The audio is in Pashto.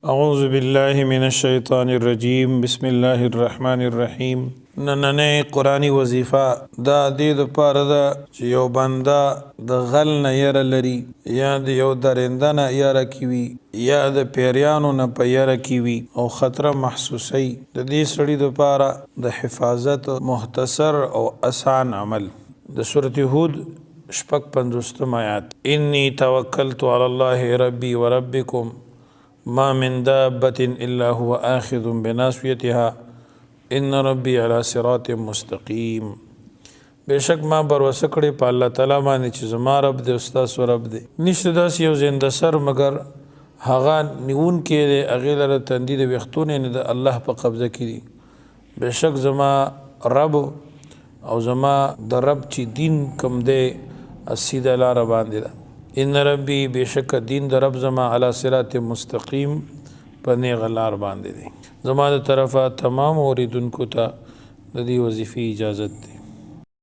اعوذ باللہ من الشیطان الرجیم بسم اللہ الرحمن الرحیم نننے قرآنی وظیفہ دا دید پار دا چی یو بندہ دا غل نا یر لری یا دا یو درندہ نا یر کیوی یا دا پیریانو نا پا یر کیوی او خطر محسوسی دا دی سڑی دا پارا دا حفاظت مختصر او آسان عمل دا سورة ہود شپک پندوستم آیات انی توکلت علی اللہ ربی و ربکم ما من دابة الا هو آخذ بناصيتها ان ربی علی صراط مستقیم بے شک ما بروسه کړې په الله تعالی باندې چې زما رب دې استاد رب دې نشته داسې یو زنده سر مگر هغه نیون کې د هغې لره تندي د ویښتو نه د الله په قبضه کې دي بے شک زما رب او زما د رب چې دین کم دی سیده لاره باندې ده ان ربی بے شک دین د رب زما علی صراط مستقیم په نیغه لار باندې دی زما د طرفه تمام اوریدونکو ته د دې وظیفې اجازت دی